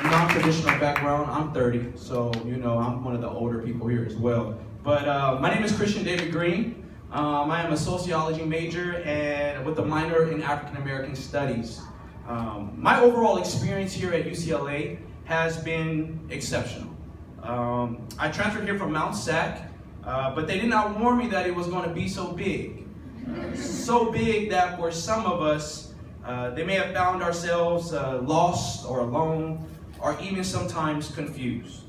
non-traditional background. I'm 30, so I'm one of the older people here as well. But my name is Christian David Green. I am a sociology major and with a minor in African American studies. My overall experience here at UCLA has been exceptional. I transferred here from Mount Sac, but they did not warn me that it was going to be so big. So big that for some of us, they may have found ourselves lost or alone, or even sometimes confused.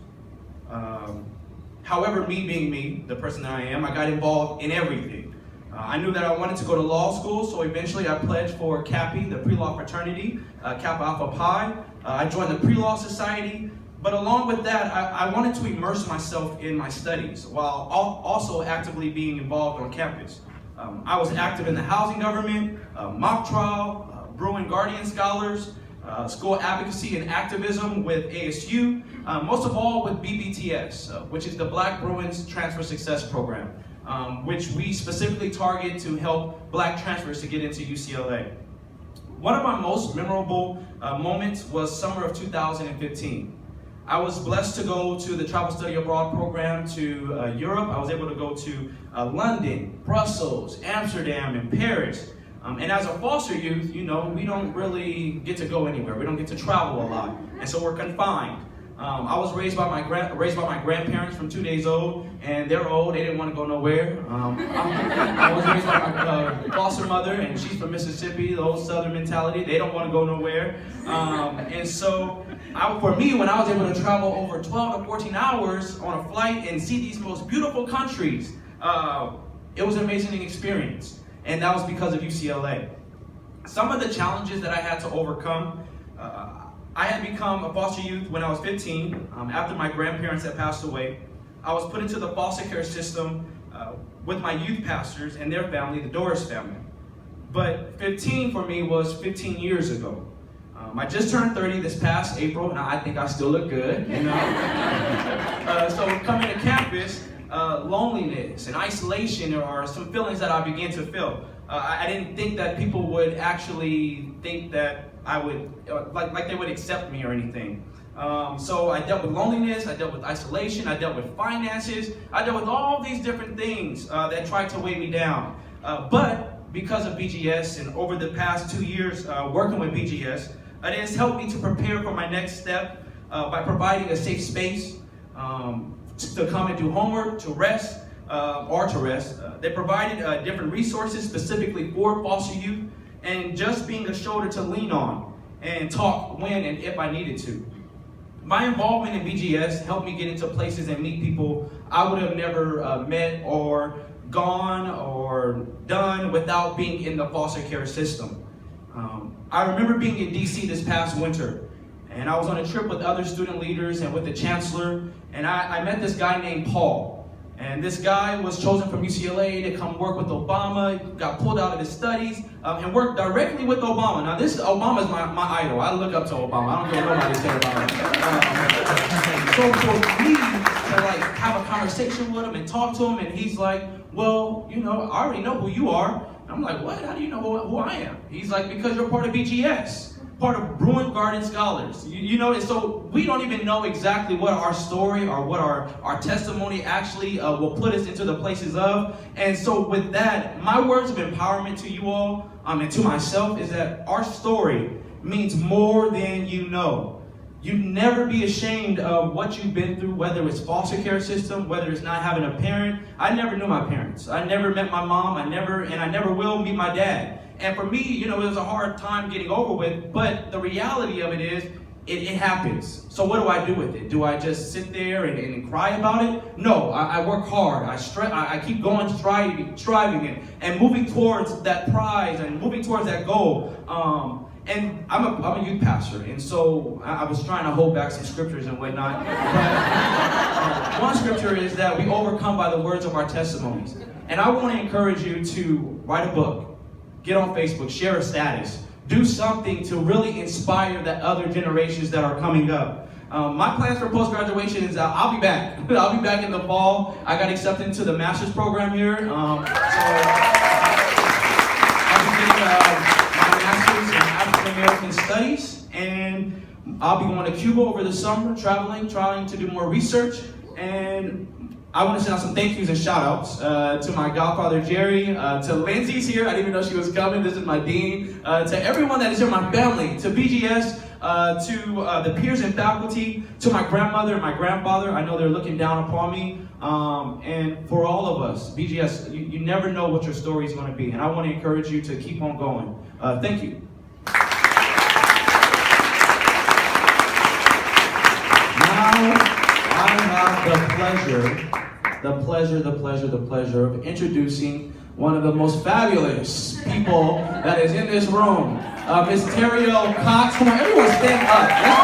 However, me being me, the person that I am, I got involved in everything. I knew that I wanted to go to law school, so eventually I pledged for CAPI, the pre-law fraternity, Kappa Alpha Pi. I joined the pre-law society, but along with that, I wanted to immerse myself in my studies while also actively being involved on campus. I was active in the housing government, mock trial, Bruin Guardian Scholars, school advocacy and activism with ASU, most of all with BBTS, which is the Black Bruins Transfer Success Program, which we specifically target to help Black transfers to get into UCLA. One of my most memorable moments was summer of 2015. I was blessed to go to the Travel Study Abroad program to Europe. I was able to go to London, Brussels, Amsterdam, and Paris. And as a foster youth, we don't really get to go anywhere. We don't get to travel a lot, and so we're confined. I was raised by my grandparents from 2 days old, and they're old. They didn't want to go nowhere. I was raised by my foster mother, and she's from Mississippi, the old Southern mentality. They don't want to go nowhere. And so, for me, when I was able to travel over 12 to 14 hours on a flight and see these most beautiful countries, it was an amazing experience. And that was because of UCLA. Some of the challenges that I had to overcome, I had become a foster youth when I was 15, after my grandparents had passed away. I was put into the foster care system with my youth pastors and their family, the Doris family. But 15 for me was 15 years ago. I just turned 30 this past April, and I think I still look good, So coming to campus, loneliness and isolation are some feelings that I began to feel. I didn't think that people would actually think that I would, like they would accept me or anything. So I dealt with loneliness, I dealt with isolation, I dealt with finances, I dealt with all these different things that tried to weigh me down. But because of BGS and over the past 2 years working with BGS, it has helped me to prepare for my next step by providing a safe space to come and do homework, to rest, They provided different resources specifically for foster youth, and just being a shoulder to lean on and talk when and if I needed to. My involvement in BGS helped me get into places and meet people I would have never met or gone or done without being in the foster care system. I remember being in DC this past winter, and I was on a trip with other student leaders and with the chancellor, and I met this guy named Paul. And this guy was chosen from UCLA to come work with Obama, got pulled out of his studies, and worked directly with Obama. Now Obama is my idol. I look up to Obama. I don't care what nobody say about him. So for me to have a conversation with him and talk to him, and he's like, well, I already know who you are. And I'm like, what? How do you know who I am? He's like, because you're part of BGS. Part of Bruin Guardian Scholars. And so we don't even know exactly what our story or what our testimony actually will put us into the places of. And so with that, my words of empowerment to you all and to myself is that our story means more than you know. You never be ashamed of what you've been through, whether it's foster care system, whether it's not having a parent. I never knew my parents. I never met my mom. I never will meet my dad. And for me, it was a hard time getting over with, but the reality of it is, it happens. So what do I do with it? Do I just sit there and cry about it? No, I work hard. I keep going, striving and moving towards that prize and moving towards that goal. And I'm a youth pastor, and so I was trying to hold back some scriptures and whatnot. But one scripture is that we overcome by the words of our testimonies. And I want to encourage you to write a book. Get on Facebook, share a status, do something to really inspire the other generations that are coming up. My plans for post-graduation is I'll be back. I'll be back in the fall. I got accepted into the master's program here. So I'll be getting my master's in African American Studies. and I'll be going to Cuba over the summer, traveling, trying to do more research, and I want to send out some thank yous and shout outs to my godfather Jerry, to Lindsay's here, I didn't even know she was coming, this is my dean, to everyone that is here, my family, to BGS, to the peers and faculty, to my grandmother and my grandfather, I know they're looking down upon me, and for all of us, BGS, you never know what your story is going to be, and I want to encourage you to keep on going. Thank you. Now, I have the pleasure of introducing one of the most fabulous people that is in this room, Miss Terrio Cox. Come on, everyone stand up.